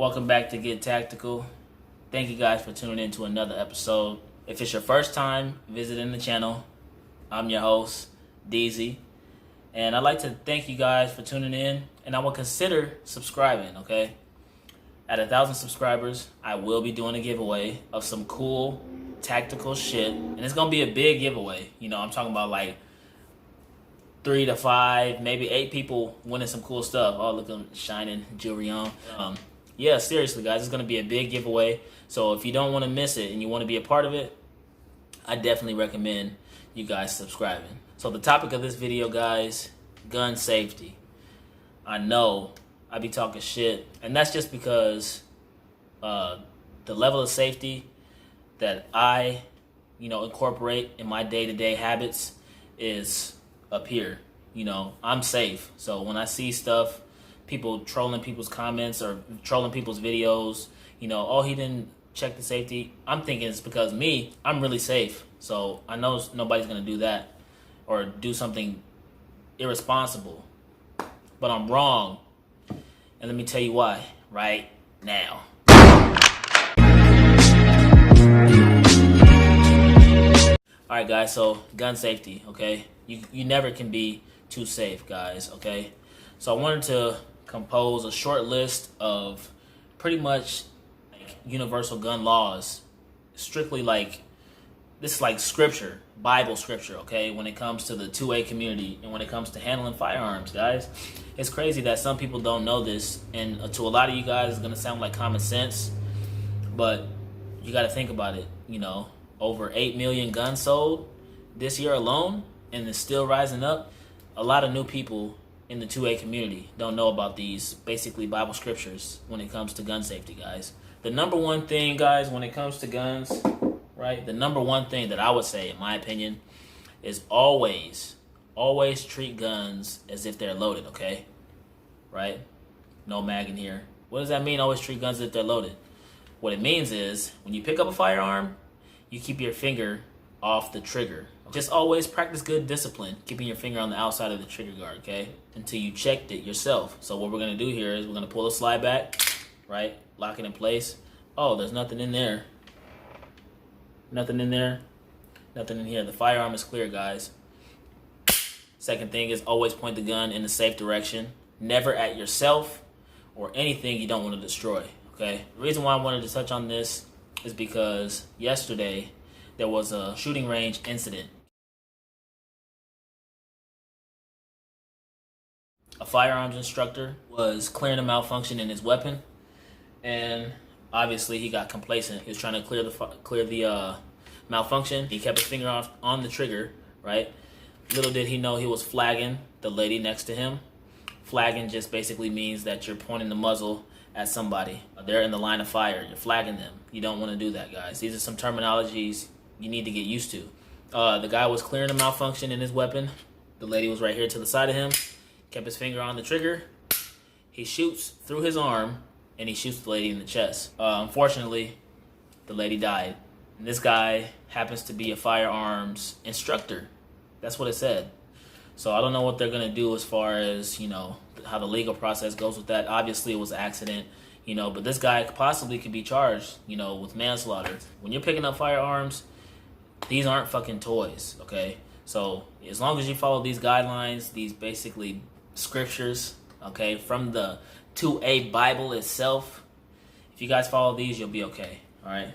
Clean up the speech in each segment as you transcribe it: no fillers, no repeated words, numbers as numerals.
Welcome back to Get Tactical. Thank you guys for tuning in to another episode. If it's your first time visiting the channel, I'm your host, DZ. And I'd like to thank you guys for tuning in, and I will consider subscribing, okay? At 1,000 subscribers, I will be doing a giveaway of some cool tactical shit. And it's going to be a big giveaway. You know, I'm talking about like 3 to 5, maybe 8 people winning some cool stuff. Oh, look, I'm shining jewelry on. Yeah, seriously, guys, it's going to be a big giveaway. So if you don't want to miss it and you want to be a part of it, I definitely recommend you guys subscribing. So the topic of this video, guys, gun safety. I know I be talking shit, and that's just because the level of safety that I, incorporate in my day-to-day habits is up here. I'm safe. So when I see stuff, people trolling people's comments or trolling people's videos, oh, he didn't check the safety. I'm thinking it's because I'm really safe. So I know nobody's going to do that or do something irresponsible. But I'm wrong. And let me tell you why right now. All right, guys, so gun safety, okay? You never can be too safe, guys, okay? So I wanted to compose a short list of pretty much like universal gun laws, strictly like, this is like scripture, Bible scripture, okay, when it comes to the 2A community and when it comes to handling firearms, guys. It's crazy that some people don't know this, and to a lot of you guys, it's going to sound like common sense, but you got to think about it. Over 8 million guns sold this year alone, and it's still rising up. A lot of new people in the 2A community don't know about these basically Bible scriptures when it comes to gun safety, guys. The number one thing, guys, when it comes to guns, right? The number one thing that I would say, in my opinion, is always treat guns as if they're loaded, okay? Right? No mag in here. What does that mean, always treat guns as if they're loaded? What it means is, when you pick up a firearm, you keep your finger off the trigger. Just always practice good discipline, keeping your finger on the outside of the trigger guard, okay? Until you checked it yourself. So what we're gonna do here is we're gonna pull the slide back, right? Lock it in place. Oh, there's nothing in there. Nothing in there. Nothing in here. The firearm is clear, guys. Second thing is always point the gun in the safe direction. Never at yourself or anything you don't want to destroy, okay? The reason why I wanted to touch on this is because yesterday there was a shooting range incident. A firearms instructor was clearing a malfunction in his weapon, and obviously he got complacent. He was trying to clear the malfunction. He kept his finger on the trigger, right? Little did he know he was flagging the lady next to him. Flagging just basically means that you're pointing the muzzle at somebody. They're in the line of fire. You're flagging them. You don't want to do that, guys. These are some terminologies you need to get used to. The guy was clearing a malfunction in his weapon. The lady was right here to the side of him. Kept his finger on the trigger. He shoots through his arm, and he shoots the lady in the chest. Unfortunately, the lady died. And this guy happens to be a firearms instructor. That's what it said. So I don't know what they're going to do as far as, how the legal process goes with that. Obviously, it was an accident, but this guy possibly could be charged, with manslaughter. When you're picking up firearms, these aren't fucking toys, okay? So as long as you follow these guidelines, these basically scriptures, okay, from the 2A Bible itself, if you guys follow these, you'll be okay, all right?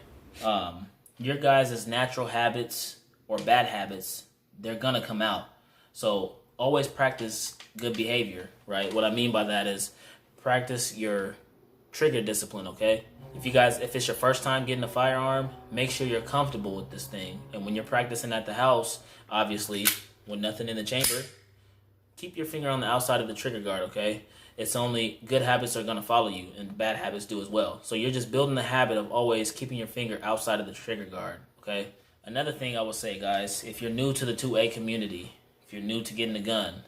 Your guys' natural habits or bad habits, they're gonna come out. So always practice good behavior, right? What I mean by that is practice your trigger discipline, okay? If it's your first time getting a firearm, make sure you're comfortable with this thing. And when you're practicing at the house, obviously, with nothing in the chamber, keep your finger on the outside of the trigger guard, okay? It's only good habits are gonna follow you, and bad habits do as well. So you're just building the habit of always keeping your finger outside of the trigger guard, okay? Another thing I will say, guys, if you're new to the 2A community, if you're new to getting a gun,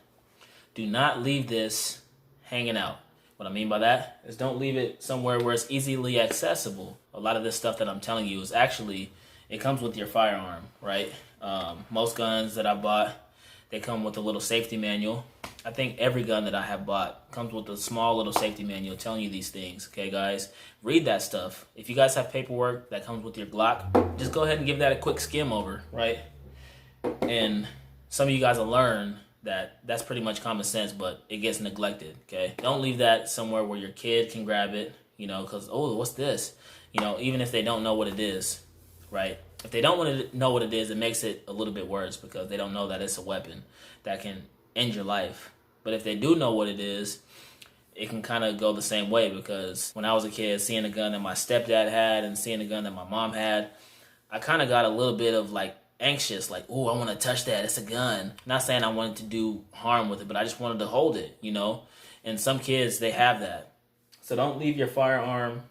do not leave this hanging out. What I mean by that is don't leave it somewhere where it's easily accessible. A lot of this stuff that I'm telling you is actually, it comes with your firearm, right? Most guns that I bought, they come with a little safety manual. I think every gun that I have bought comes with a small little safety manual telling you these things. Okay, guys, read that stuff. If you guys have paperwork that comes with your Glock, just go ahead and give that a quick skim over, right? And some of you guys will learn that that's pretty much common sense, but it gets neglected. Okay, don't leave that somewhere where your kid can grab it, you know, because, oh, what's this? You know, even if they don't know what it is, right? If they don't want to know what it is, it makes it a little bit worse because they don't know that it's a weapon that can end your life. But if they do know what it is, it can kind of go the same way, because when I was a kid, seeing a gun that my stepdad had and seeing a gun that my mom had, I kind of got a little bit of like anxious, like, oh, I want to touch that. It's a gun. Not saying I wanted to do harm with it, but I just wanted to hold it, you know? And some kids, they have that. So don't leave your firearm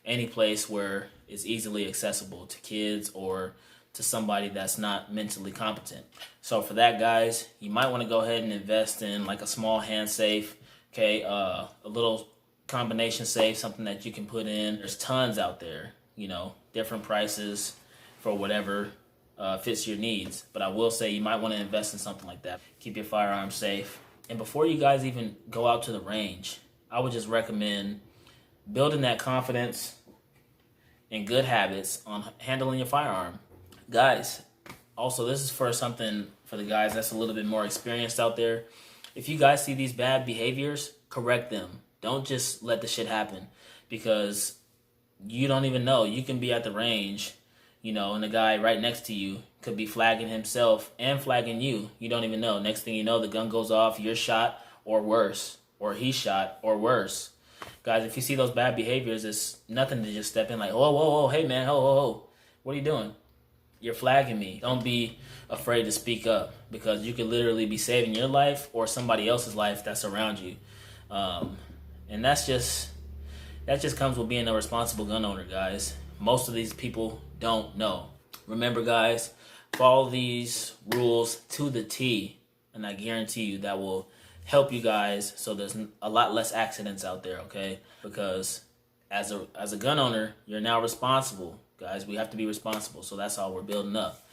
any place where it's easily accessible to kids or to somebody that's not mentally competent. So for that, guys, you might want to go ahead and invest in like a small hand safe, okay, a little combination safe, something that you can put in. There's tons out there, you know, different prices for whatever fits your needs. But I will say you might want to invest in something like that. Keep your firearm safe. And before you guys even go out to the range, I would just recommend building that confidence and good habits on handling your firearm. Guys, also, this is for something for the guys that's a little bit more experienced out there. If you guys see these bad behaviors, correct them. Don't just let the shit happen, because you don't even know. You can be at the range, you know, and the guy right next to you could be flagging himself and flagging you. You don't even know. Next thing you know, the gun goes off, you're shot, or worse, or he's shot, or worse. Guys, if you see those bad behaviors, it's nothing to just step in like, whoa, whoa, whoa, hey man, ho, ho, ho. What are you doing? You're flagging me. Don't be afraid to speak up, because you could literally be saving your life or somebody else's life that's around you. And that just comes with being a responsible gun owner, guys. Most of these people don't know. Remember, guys, follow these rules to the T, and I guarantee you that will help you guys so there's a lot less accidents out there, okay? Because as a gun owner, you're now responsible. Guys, we have to be responsible, so that's all we're building up.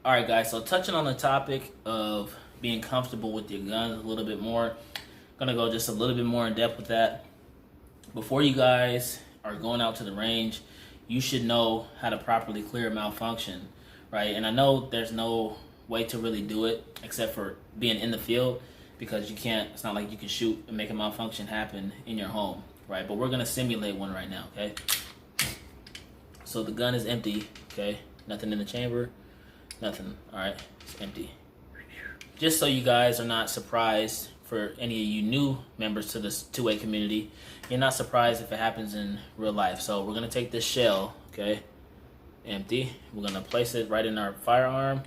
All right, guys, so touching on the topic of being comfortable with your guns a little bit more, I'm going to go just a little bit more in depth with that. Before you guys are going out to the range, you should know how to properly clear a malfunction, right? And I know there's no way to really do it except for being in the field, because you can't, it's not like you can shoot and make a malfunction happen in your home, right? But we're going to simulate one right now, okay? So the gun is empty, okay? Nothing in the chamber, nothing, all right? It's empty. Just so you guys are not surprised, for any of you new members to this two-way community, you're not surprised if it happens in real life. So we're gonna take this shell, okay? Empty. We're gonna place it right in our firearm.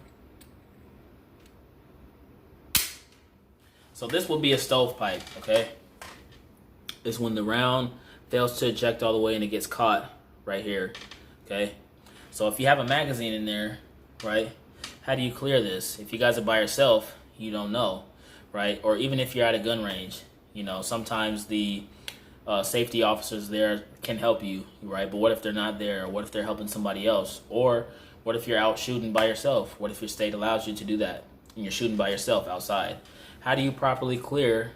So this will be a stovepipe, okay? It's when the round fails to eject all the way and it gets caught right here. Okay, so if you have a magazine in there, right, how do you clear this? If you guys are by yourself, you don't know, right? Or even if you're at a gun range, you know, sometimes the safety officers there can help you, right? But what if they're not there? Or what if they're helping somebody else? Or what if you're out shooting by yourself? What if your state allows you to do that and you're shooting by yourself outside? How do you properly clear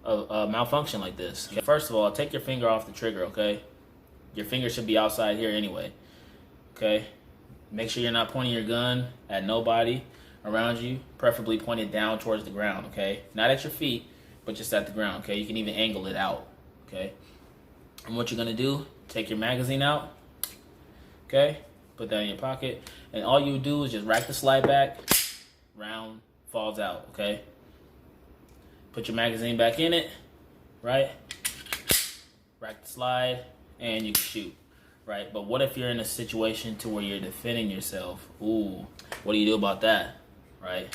a malfunction like this? Okay, first of all, take your finger off the trigger, okay? Your finger should be outside here anyway. Okay, make sure you're not pointing your gun at nobody around you, preferably pointed down towards the ground, okay? Not at your feet, but just at the ground, okay? You can even angle it out, okay? And what you're gonna do, take your magazine out, okay? Put that in your pocket, and all you do is just rack the slide back, round falls out, okay? Put your magazine back in it, right? Rack the slide, and you can shoot. Right, but what if you're in a situation to where you're defending yourself? Ooh, what do you do about that? Right,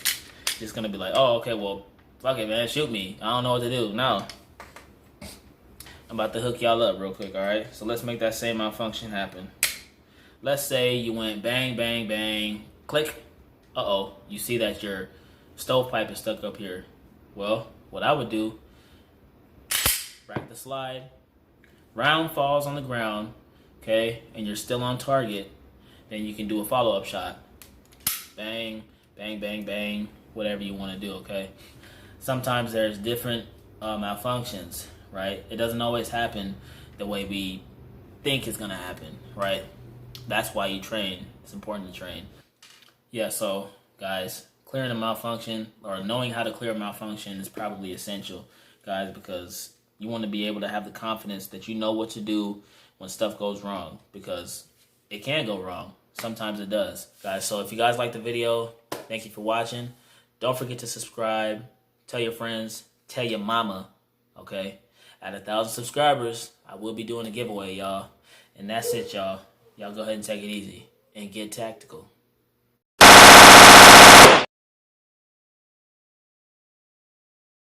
just gonna be like, oh, okay, well, fuck it, man, shoot me. I don't know what to do. No, I'm about to hook y'all up real quick. All right, so let's make that same malfunction happen. Let's say you went bang, bang, bang, click. Uh-oh, you see that your stovepipe is stuck up here. Well, what I would do, rack the slide, round falls on the ground, okay, and you're still on target, then you can do a follow-up shot. Bang, bang, bang, bang, whatever you want to do, okay? sometimes there's different malfunctions, right? It doesn't always happen the way we think it's gonna happen, right? That's why you train. It's important to train. Yeah, so guys, clearing a malfunction or knowing how to clear a malfunction is probably essential, guys, because you want to be able to have the confidence that you know what to do when stuff goes wrong, because it can go wrong. Sometimes it does, guys. So if you guys like the video, thank you for watching. Don't forget to subscribe, tell your friends, tell your mama, okay? At 1,000 subscribers, I will be doing a giveaway, y'all. And that's it, y'all. Y'all go ahead and take it easy and get tactical.